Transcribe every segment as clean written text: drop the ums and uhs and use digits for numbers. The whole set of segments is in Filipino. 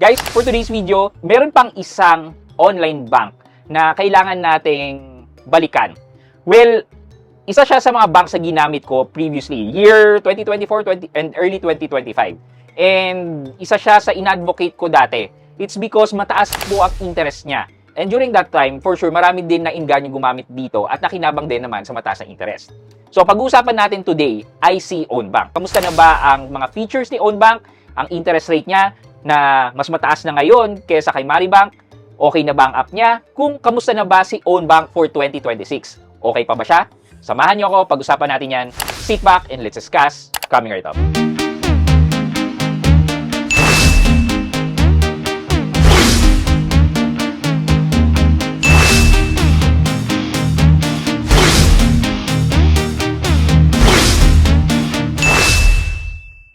Guys, for today's video, meron pang isang online bank na kailangan nating balikan. Well, isa siya sa mga bank sa ginamit ko previously, year 2024 and early 2025. And isa siya sa inadvocate ko dati. It's because mataas po ang interest niya. And during that time, for sure, marami din na inganyo gumamit dito at nakinabang din naman sa mataas na interest. So, pag-uusapan natin today ay si Ownbank. Kamusta na ba ang mga features ni Ownbank? Ang interest rate niya na mas mataas na ngayon kaysa kay Maribank? Okay na ba ang app niya? Kung kamusta na ba si Ownbank for 2026? Okay pa ba siya? Samahan niyo ako, pag-usapan natin yan. Sit back and let's discuss. Coming right up.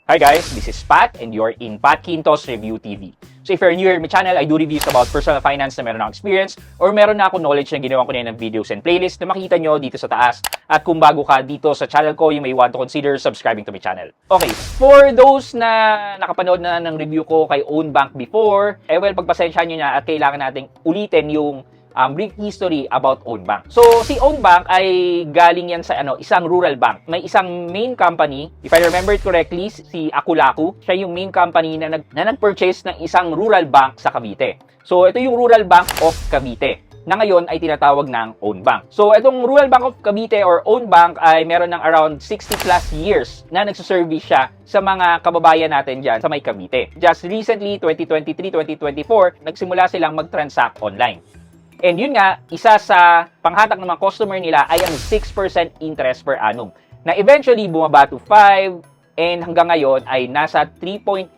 Hi guys, this is Pat and you're in Pat Quintos Review TV. So if you're new here in my channel, I do reviews about personal finance na meron akong experience or meron na ako knowledge na ginawa ko na ng videos and playlist na makita nyo dito sa taas. At kung bago ka dito sa channel ko, you may want to consider subscribing to my channel. Okay, for those na nakapanood na ng review ko kay Ownbank before, pagpasensyahan nyo na at kailangan nating ulitin yung brief history about Ownbank. So, si Ownbank ay galing yan sa isang rural bank. May isang main company, if I remember it correctly, si Akulaku. Siya yung main company na nag-purchase ng isang rural bank sa Cavite. So, ito yung Rural Bank of Cavite na ngayon ay tinatawag ng Ownbank. So, itong Rural Bank of Cavite or Ownbank ay meron ng around 60 plus years na nagsuservice siya sa mga kababayan natin dyan sa may Cavite. Just recently, 2023-2024, nagsimula silang mag-transact online. And yun nga, isa sa panghatak ng mga customer nila ay ang 6% interest per annum na eventually bumaba to 5 and hanggang ngayon ay nasa 3.8%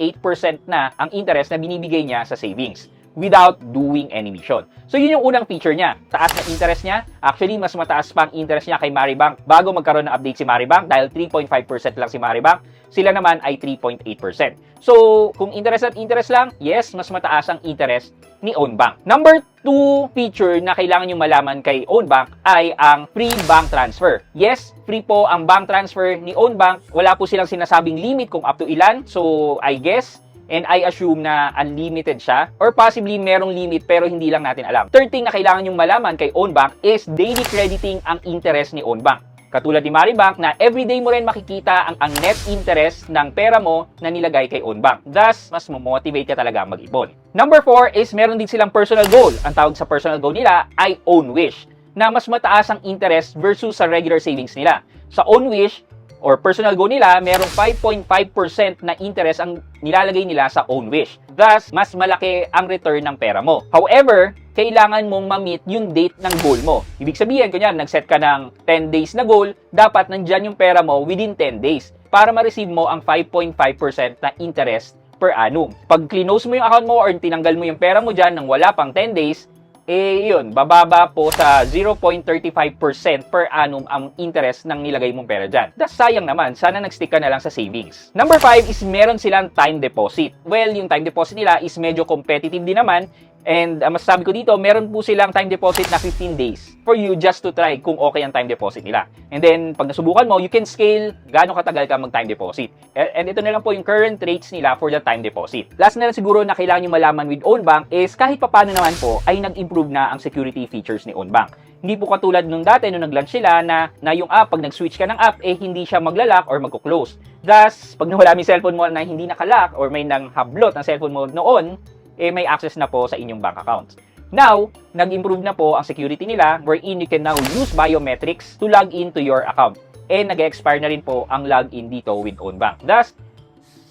na ang interest na binibigay niya sa savings without doing any mission. So yun yung unang feature niya. Taas na interest niya. Actually, mas mataas pa ang interest niya kay Maribank bago magkaroon ng update si Maribank dahil 3.5% lang si Maribank. Sila naman ay 3.8%. So, kung interest at interest lang, yes, mas mataas ang interest ni Ownbank. Number 2 feature na kailangan nyo malaman kay Ownbank ay ang free bank transfer. Yes, free po ang bank transfer ni Ownbank. Wala po silang sinasabing limit kung up to ilan. So, I guess, and I assume na unlimited siya or possibly merong limit pero hindi lang natin alam. Third thing na kailangan nyo malaman kay Ownbank is daily crediting ang interest ni Ownbank. Katulad ni Maribank na everyday mo rin makikita ang net interest ng pera mo na nilagay kay Ownbank. Thus, mas motivate ka talaga mag-ipon. Number 4 is meron din silang personal goal. Ang tawag sa personal goal nila ay Own Wish na mas mataas ang interest versus sa regular savings nila. Sa Own Wish or personal goal nila, merong 5.5% na interest ang nilalagay nila sa Own Wish. Thus, mas malaki ang return ng pera mo. However, kailangan mong ma-meet yung date ng goal mo. Ibig sabihin, kunyari, nag-set ka ng 10 days na goal, dapat nandyan yung pera mo within 10 days para ma-receive mo ang 5.5% na interest per annum. Pag close mo yung account mo or tinanggal mo yung pera mo dyan nang wala pang 10 days, yun, bababa po sa 0.35% per annum ang interest ng nilagay mong pera dyan. Das sayang naman, sana nag-stick ka na lang sa savings. Number 5 is meron silang time deposit. Well, yung time deposit nila is medyo competitive din naman. And masasabi ko dito, meron po silang time deposit na 15 days for you just to try kung okay ang time deposit nila. And then, pag nasubukan mo, you can scale gaano katagal ka mag-time deposit. And ito na lang po yung current rates nila for the time deposit. Last na lang siguro na kailangan nyo malaman with Ownbank is kahit papano naman po ay nag-improve na ang security features ni Ownbank. Hindi po katulad nung dati nung nag-launch sila na yung app, pag nag-switch ka ng app, hindi siya magla-lock or magko-close. Thus, pag nawala yung cellphone mo na hindi naka-lock or may nang-hablot ang cellphone mo noon, may access na po sa inyong bank accounts. Now, nag-improve na po ang security nila wherein you can now use biometrics to log into your account. And nag-expire na rin po ang login dito with Ownbank. Thus,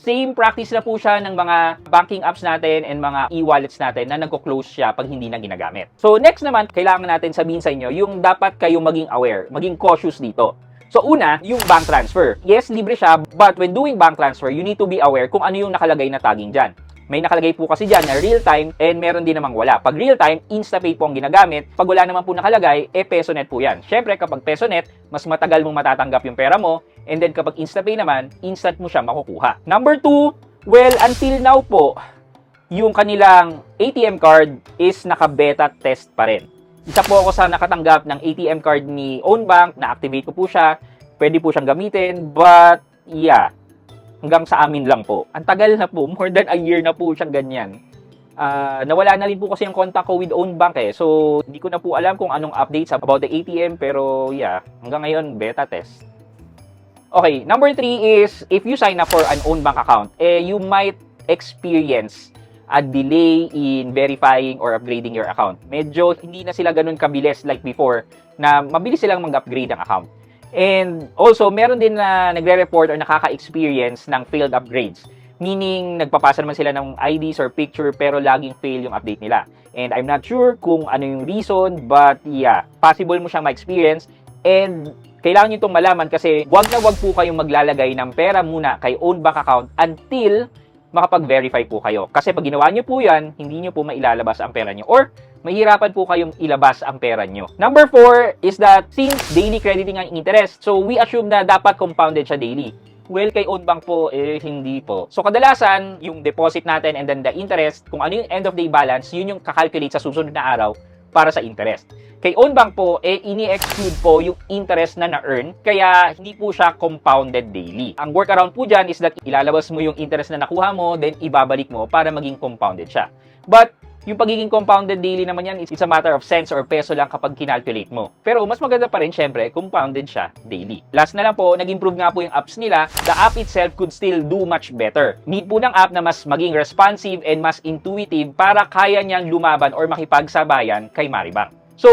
same practice na po siya ng mga banking apps natin and mga e-wallets natin na nagko-close siya pag hindi na ginagamit. So, next naman, kailangan natin sabihin sa inyo yung dapat kayong maging aware, maging cautious dito. So, una, yung bank transfer. Yes, libre siya, but when doing bank transfer, you need to be aware kung ano yung nakalagay na tagging dyan. May nakalagay po kasi dyan na real time and meron din namang wala. Pag real time, InstaPay po ang ginagamit. Pag wala naman po nakalagay, PesoNet po yan. Syempre, kapag PesoNet, mas matagal mong matatanggap yung pera mo. And then kapag InstaPay naman, instant mo siya makukuha. Number 2, well, until now po, yung kanilang ATM card is naka-beta test pa rin. Isa po ako sa nakatanggap ng ATM card ni Ownbank, na-activate ko po siya. Pwede po siyang gamitin, but yeah, hanggang sa amin lang po. Ang tagal na po, more than a year na po siyang ganyan. Nawala na rin po kasi yung contact ko with own bank eh. So, hindi ko na po alam kung anong updates about the ATM. Pero yeah, hanggang ngayon, beta test. Okay, number 3 is, if you sign up for an own bank account, you might experience a delay in verifying or upgrading your account. Medyo hindi na sila ganun kabilis like before na mabilis silang mag-upgrade ng account. And also, meron din na nagre-report or nakaka-experience ng failed upgrades. Meaning, nagpapasa naman sila ng IDs or picture pero laging fail yung update nila. And I'm not sure kung ano yung reason, but yeah, possible mo siyang ma-experience. And kailangan nyo itong malaman kasi wag na wag po kayong maglalagay ng pera muna kay own bank account until makapag-verify po kayo. Kasi pag ginawa nyo po yan, hindi nyo po mailalabas ang pera nyo or mahirapan po kayong ilabas ang pera nyo. Number 4 is that since daily crediting ang interest, so we assume na dapat compounded siya daily. Well, kay own bank po, hindi po. So, kadalasan, yung deposit natin and then the interest, kung ano yung end of day balance, yun yung kakalculate sa susunod na araw para sa interest. Kay own bank po, ini-exclude po yung interest na na-earn, kaya hindi po siya compounded daily. Ang workaround po dyan is that ilalabas mo yung interest na nakuha mo, then ibabalik mo para maging compounded siya. But, yung pagiging compounded daily naman yan, it's a matter of cents or peso lang kapag kinalculate mo. Pero mas maganda pa rin, syempre, compounded siya daily. Last na lang po, nag-improve nga po yung apps nila. The app itself could still do much better. Need po ng app na mas maging responsive and mas intuitive para kaya niyang lumaban or makipagsabayan kay Maribank. So,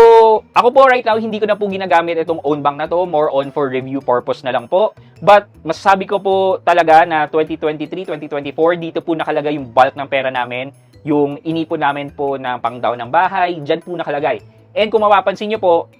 ako po right now, hindi ko na po ginagamit itong own bank na to. More on for review purpose na lang po. But, masasabi ko po talaga na 2023, 2024, dito po nakalagay yung bulk ng pera namin. Yung inipon namin po ng pang-down ng bahay, dyan po nakalagay. And kung mapapansin nyo po,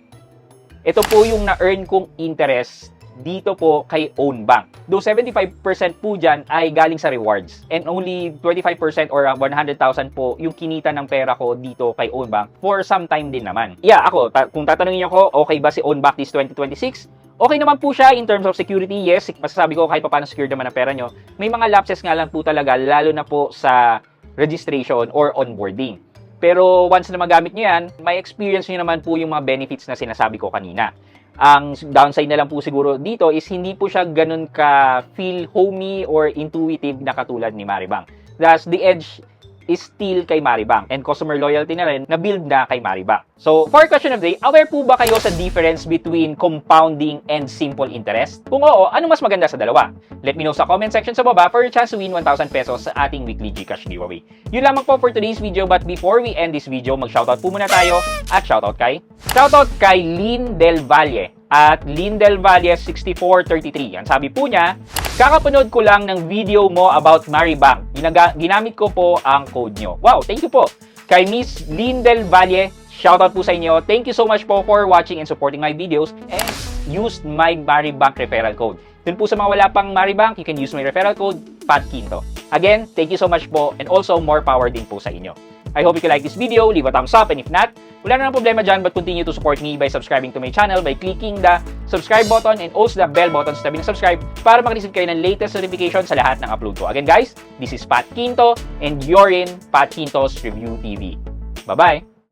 ito po yung na-earn kong interest dito po kay own bank. Though 75% po dyan ay galing sa rewards. And only 25% or 100,000 po yung kinita ng pera ko dito kay own bank for some time din naman. Yeah, ako, kung tatanungin nyo ko, okay ba si own bank this 2026? Okay naman po siya in terms of security. Yes, masasabi ko kahit paano secure naman ang pera nyo. May mga lapses nga lang po talaga, lalo na po sa registration or onboarding. Pero once na magamit nyo yan, may experience nyo naman po yung mga benefits na sinasabi ko kanina. Ang downside na lang po siguro dito is hindi po siya ganun ka feel homey or intuitive na katulad ni Maribank. Thus, the edge is still kay Maribank and customer loyalty na rin na build na kay Maribank. So, for question of the day, aware po ba kayo sa difference between compounding and simple interest? Kung oo, ano mas maganda sa dalawa? Let me know sa comment section sa baba for your chance to win 1,000 pesos sa ating weekly GCash giveaway. Yun lamang po for today's video, but before we end this video, mag-shoutout po muna tayo at shoutout kay Lynn Del Valle at Lynn Del Valle 6433. Ang sabi po niya, kakapanood ko lang ng video mo about Maribank. Ginamit ko po ang code nyo. Wow, thank you po. Kay Miss Lynn Del Valle, shoutout po sa inyo. Thank you so much po for watching and supporting my videos and use my Maribank referral code. Dun po sa mga wala pang Maribank, you can use my referral code, PATKINTO. Again, thank you so much po and also more power din po sa inyo. I hope you can like this video, leave a thumbs up, and if not, wala na ng problema dyan, but continue to support me by subscribing to my channel by clicking the subscribe button and also the bell button sa tabi ng subscribe para makareceive kayo ng latest notification sa lahat ng upload ko. Again guys, this is Pat Quinto and you're in Pat Quinto's Review TV. Bye-bye!